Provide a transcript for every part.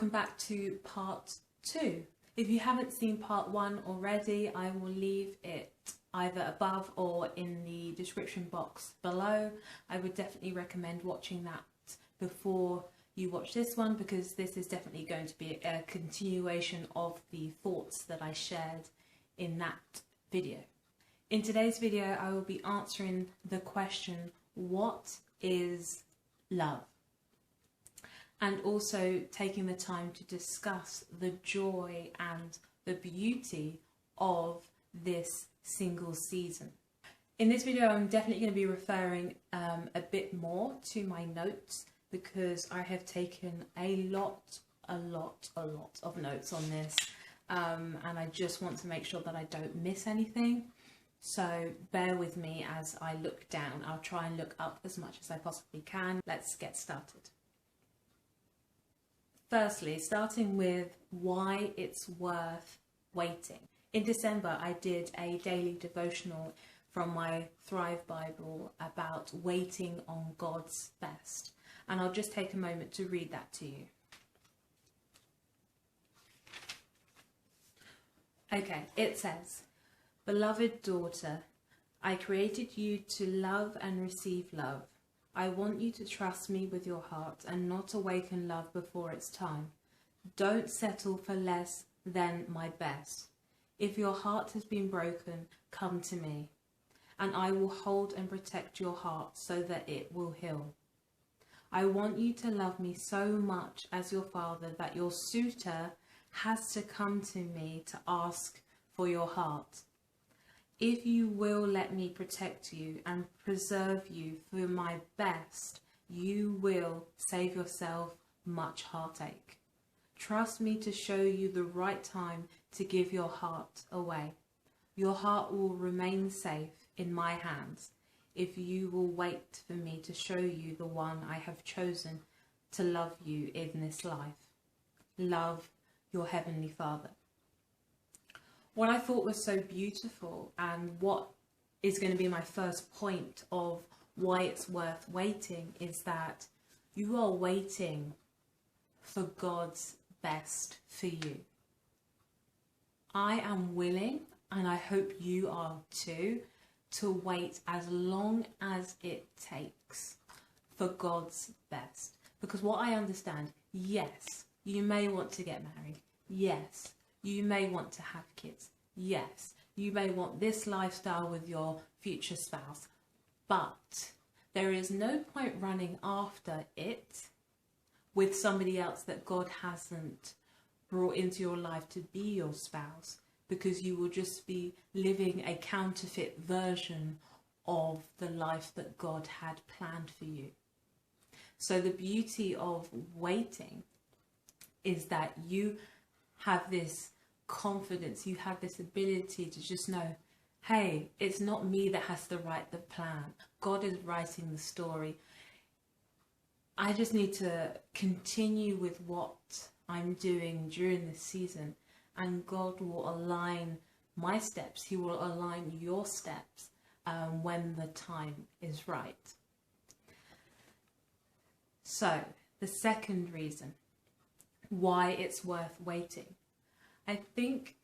welcome back to part 2. If you haven't seen part 1 already, I will leave it either above or in the description box below. I would definitely recommend watching that before you watch this one, because this is definitely going to be a continuation of the thoughts that I shared in that video. In today's video, I will be answering the question, what is love? And also taking the time to discuss the joy and the beauty of this single season. In this video, I'm definitely going to be referring a bit more to my notes, because I have taken a lot of notes on this, and I just want to make sure that I don't miss anything. So bear with me as I look down. I'll try and look up as much as I possibly can. Let's get started. Firstly, starting with why it's worth waiting. In December, I did a daily devotional from my Thrive Bible about waiting on God's best. And I'll just take a moment to read that to you. Okay, it says, "Beloved daughter, I created you to love and receive love. I want you to trust me with your heart and not awaken love before its time. Don't settle for less than my best. If your heart has been broken, come to me, and I will hold and protect your heart so that it will heal. I want you to love me so much as your father that your suitor has to come to me to ask for your heart. If you will let me protect you and preserve you for my best, you will save yourself much heartache. Trust me to show you the right time to give your heart away. Your heart will remain safe in my hands if you will wait for me to show you the one I have chosen to love you in this life. Love your Heavenly Father." What I thought was so beautiful, and what is going to be my first point of why it's worth waiting, is that you are waiting for God's best for you. I am willing, and I hope you are too, to wait as long as it takes for God's best. Because what I understand, yes, you may want to get married. Yes, you may want to have kids. Yes, you may want this lifestyle with your future spouse. But there is no point running after it with somebody else that God hasn't brought into your life to be your spouse, because you will just be living a counterfeit version of the life that God had planned for you. So the beauty of waiting is that you have this confidence, you have this ability to just know, hey, it's not me that has to write the plan. God is writing the story. I just need to continue with what I'm doing during this season, and God will align my steps. He will align your steps when the time is right. So the second reason why it's worth waiting, I think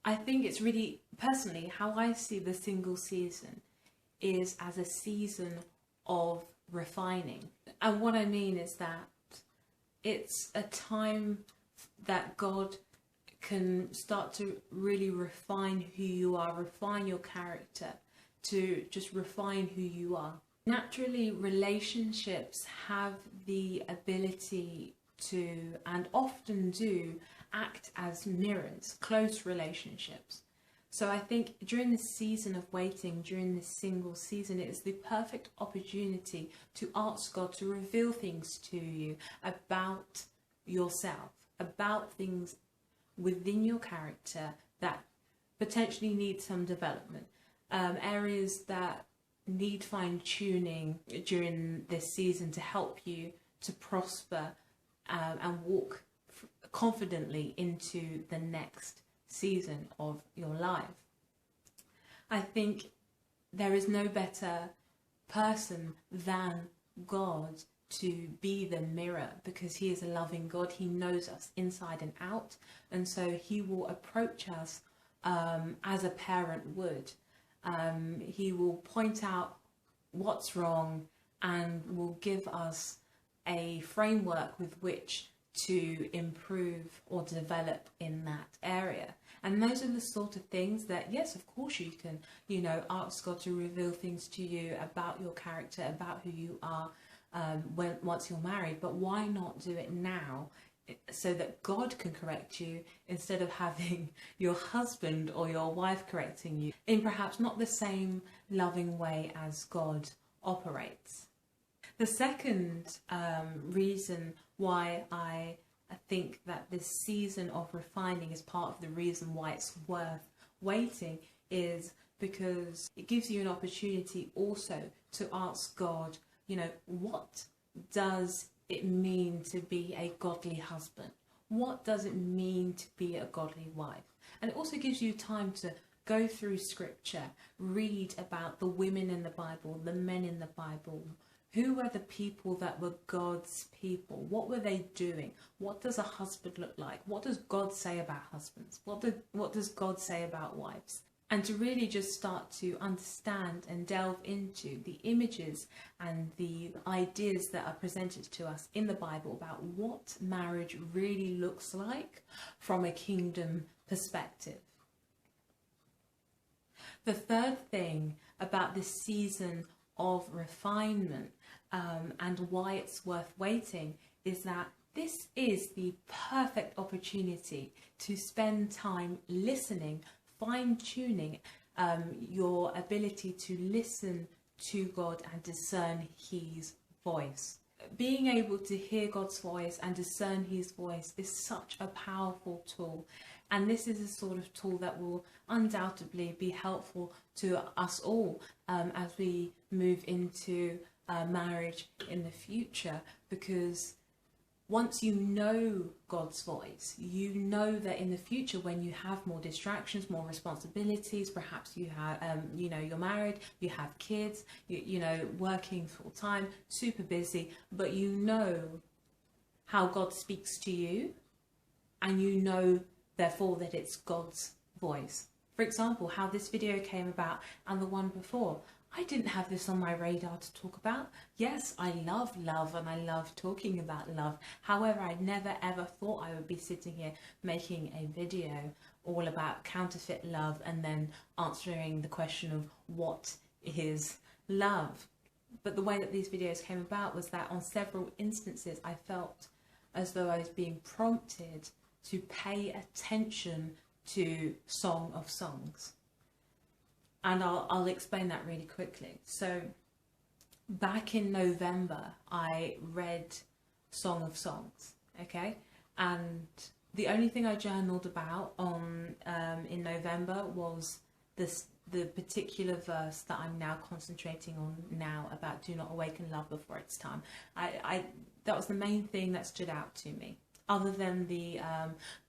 it's really, personally, how I see the single season is as a season of refining. And what I mean is that it's a time that God can start to really refine who you are, refine your character, to just refine who you are. Naturally, relationships have the ability to, and often do, act as mirrors, close relationships. So I think during this season of waiting, during this single season, it is the perfect opportunity to ask God to reveal things to you about yourself, about things within your character that potentially need some development, areas that need fine-tuning during this season to help you to prosper and walk confidently into the next season of your life. I think there is no better person than God to be the mirror, because he is a loving God. He knows us inside and out, and so he will approach us as a parent would. He will point out what's wrong and will give us a framework with which to improve or develop in that area. And those are the sort of things that, yes, of course you can, ask God to reveal things to you about your character, about who you are once you're married. But why not do it now, so that God can correct you instead of having your husband or your wife correcting you in perhaps not the same loving way as God operates. The second reason why I think that this season of refining is part of the reason why it's worth waiting is because it gives you an opportunity also to ask God, what does it mean to be a godly husband? What does it mean to be a godly wife? And it also gives you time to go through scripture, read about the women in the Bible, the men in the Bible. Who were the people that were God's people? What were they doing? What does a husband look like? What does God say about husbands? What does God say about wives? And to really just start to understand and delve into the images and the ideas that are presented to us in the Bible about what marriage really looks like from a kingdom perspective. The third thing about this season of refinement and why it's worth waiting is that this is the perfect opportunity to spend time listening, fine-tuning your ability to listen to God and discern his voice. Being able to hear God's voice and discern his voice is such a powerful tool, and this is a sort of tool that will undoubtedly be helpful to us all as we move into marriage in the future, because once you know God's voice, you know that in the future, when you have more distractions, more responsibilities, perhaps you have, you're married, you have kids, working full time, super busy, but you know how God speaks to you, and you know, therefore, that it's God's voice. For example, how this video came about and the one before. I didn't have this on my radar to talk about. Yes, I love love and I love talking about love. However, I never ever thought I would be sitting here making a video all about counterfeit love and then answering the question of what is love. But the way that these videos came about was that on several instances I felt as though I was being prompted to pay attention to Song of Songs. And I'll explain that really quickly. So back in November, I read Song of Songs, okay? And the only thing I journaled about in November was the particular verse that I'm now concentrating on now about do not awaken love before it's time. That was the main thing that stood out to me, other than the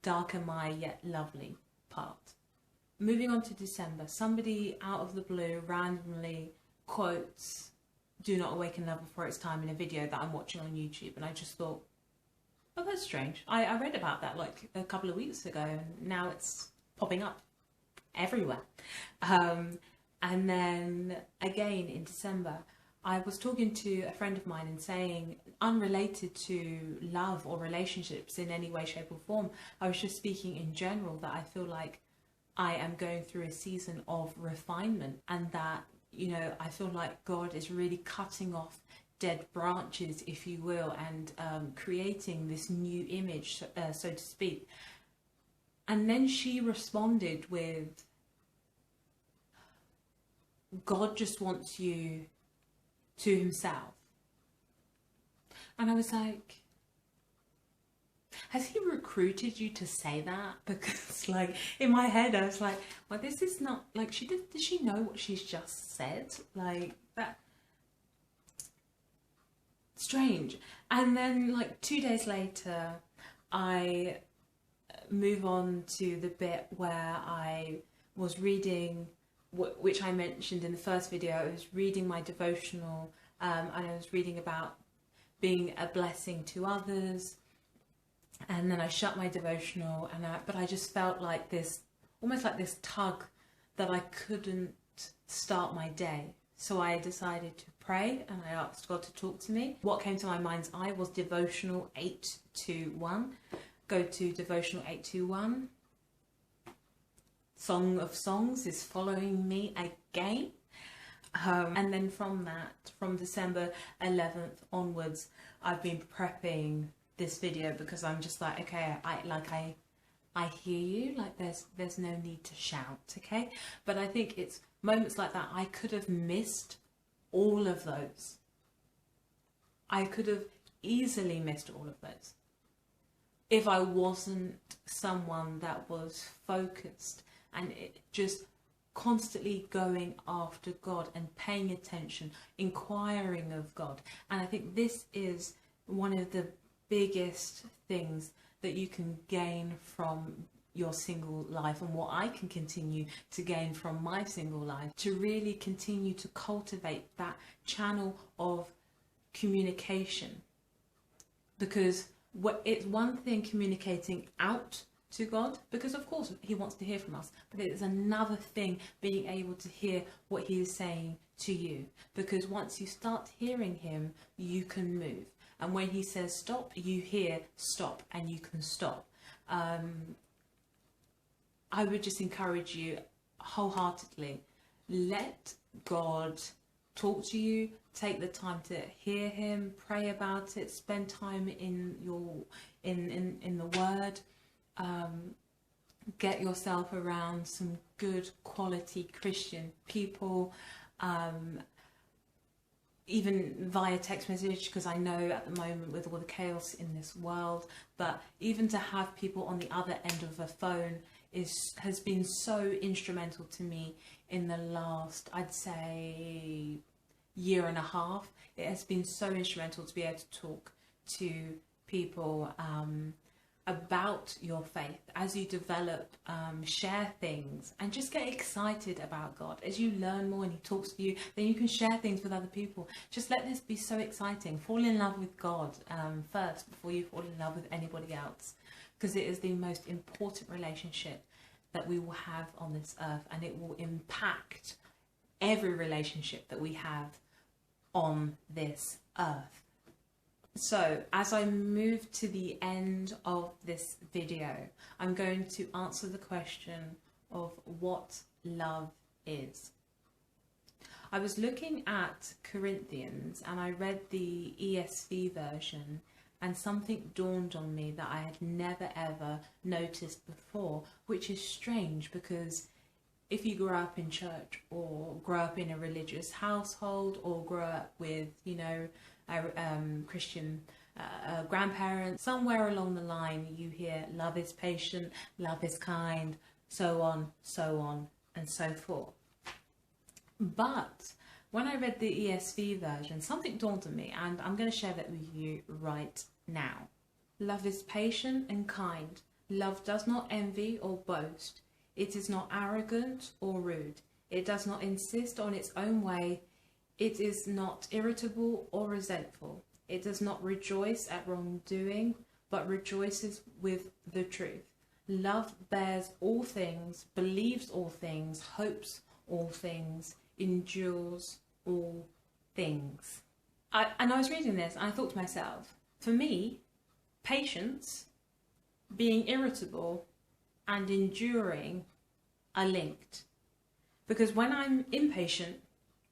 dark am I yet lovely part. Moving on to December, somebody out of the blue randomly quotes do not awaken love before it's time in a video that I'm watching on YouTube, and I just thought, oh, that's strange. I read about that like a couple of weeks ago, and now it's popping up everywhere. And then again in December, I was talking to a friend of mine and saying, unrelated to love or relationships in any way, shape or form, I was just speaking in general that I feel like I am going through a season of refinement, and that, I feel like God is really cutting off dead branches, if you will, and creating this new image, so to speak. And then she responded with, God just wants you to himself. And I was like, has he recruited you to say that? Because like in my head I was like, well, this is not like, does she know what she's just said? Like that, strange. And then like 2 days later I move on to the bit where I was reading, which I mentioned in the first video. I was reading my devotional and I was reading about being a blessing to others. And then I shut my devotional, but I just felt like this, almost like this tug that I couldn't start my day. So I decided to pray and I asked God to talk to me. What came to my mind's eye was devotional 821. Go to devotional 821. Song of Songs is following me again. And then from that, from December 11th onwards, I've been prepping this video because I'm just like, okay, I hear you, like there's no need to shout, okay? But I think it's moments like that, I could have missed all of those. I could have easily missed all of those if I wasn't someone that was focused and it just constantly going after God and paying attention, inquiring of God. And I think this is one of the biggest things that you can gain from your single life, and what I can continue to gain from my single life, to really continue to cultivate that channel of communication. Because it's one thing communicating out to God, because of course he wants to hear from us, but it's another thing being able to hear what he is saying to you, because once you start hearing him, you can move. And when he says stop, you hear stop and you can stop. I would just encourage you wholeheartedly, let God talk to you, take the time to hear him, pray about it, spend time in the word, get yourself around some good quality Christian people, even via text message, because I know at the moment with all the chaos in this world, but even to have people on the other end of a phone has been so instrumental to me in the last, I'd say, year and a half. It has been so instrumental to be able to talk to people about your faith as you develop, share things, and just get excited about God. As you learn more and he talks to you, then you can share things with other people. Just let this be so exciting. Fall in love with God first before you fall in love with anybody else, because it is the most important relationship that we will have on this earth, and it will impact every relationship that we have on this earth. So as I move to the end of this video, I'm going to answer the question of what love is. I was looking at Corinthians and I read the ESV version, and something dawned on me that I had never ever noticed before, which is strange, because if you grow up in church or grow up in a religious household or grow up with, you know, Christian grandparents, somewhere along the line you hear love is patient, love is kind, so on and so forth. But when I read the ESV version, something dawned on me, and I'm going to share that with you right now. Love is patient and kind. Love does not envy or boast. It is not arrogant or rude. It does not insist on its own way. It is not irritable or resentful. It does not rejoice at wrongdoing, but rejoices with the truth. Love bears all things, believes all things, hopes all things, endures all things. And I was reading this and I thought to myself, for me, patience, being irritable and enduring are linked. Because when I'm impatient,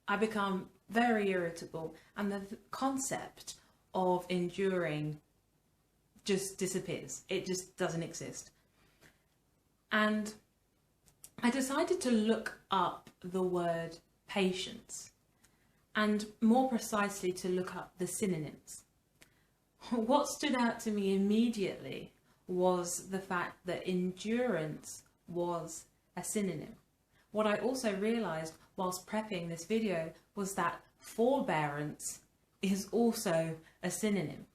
I become very irritable, and the concept of enduring just disappears. It just doesn't exist. And I decided to look up the word patience, and more precisely to look up the synonyms. What stood out to me immediately was the fact that endurance was a synonym. What I also realised whilst prepping this video was that forbearance is also a synonym.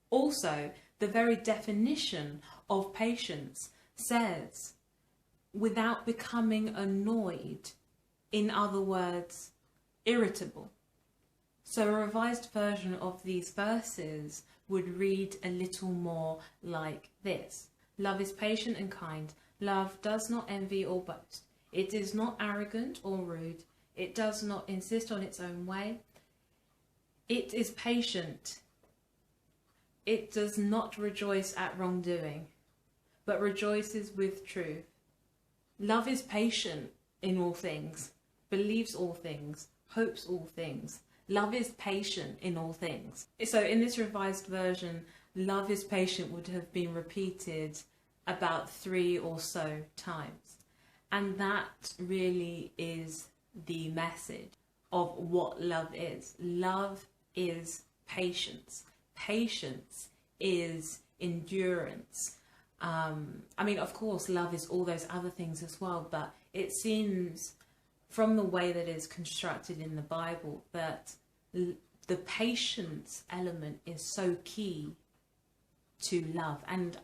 Also, the very definition of patience says without becoming annoyed, in other words, irritable. So a revised version of these verses would read a little more like this. Love is patient and kind. Love does not envy or boast. It is not arrogant or rude. It does not insist on its own way. It is patient. It does not rejoice at wrongdoing, but rejoices with truth. Love is patient in all things, believes all things, hopes all things. Love is patient in all things. So in this revised version, love is patient would have been repeated about 3 or so times. And that really is the message of what love is. Love is patience. Patience is endurance. I mean, of course, love is all those other things as well, but it seems from the way that it's constructed in the Bible that the patience element is so key to love, and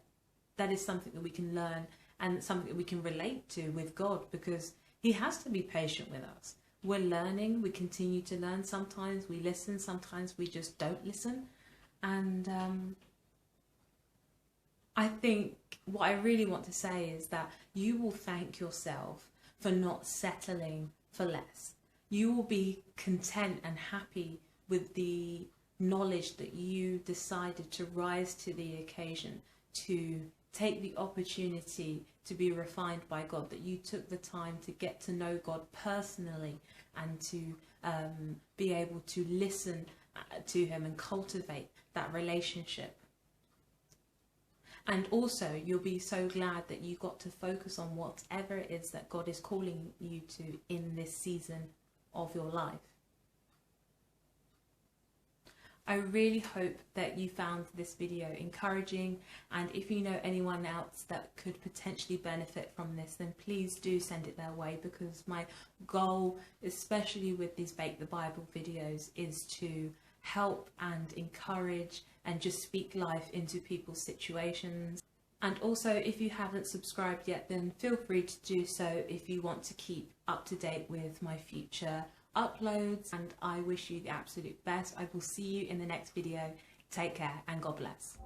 that is something that we can learn and something that we can relate to with God, because he has to be patient with us. We're learning, we continue to learn. Sometimes we listen, sometimes we just don't listen. And I think what I really want to say is that you will thank yourself for not settling for less. You will be content and happy with the knowledge that you decided to rise to the occasion, to take the opportunity to be refined by God, that you took the time to get to know God personally and to be able to listen to him and cultivate that relationship. And also, you'll be so glad that you got to focus on whatever it is that God is calling you to in this season of your life. I really hope that you found this video encouraging, and if you know anyone else that could potentially benefit from this, then please do send it their way, because my goal, especially with these Bake the Bible videos, is to help and encourage and just speak life into people's situations. And also, if you haven't subscribed yet, then feel free to do so if you want to keep up to date with my future uploads. And I wish you the absolute best. I will see you in the next video. Take care and God bless.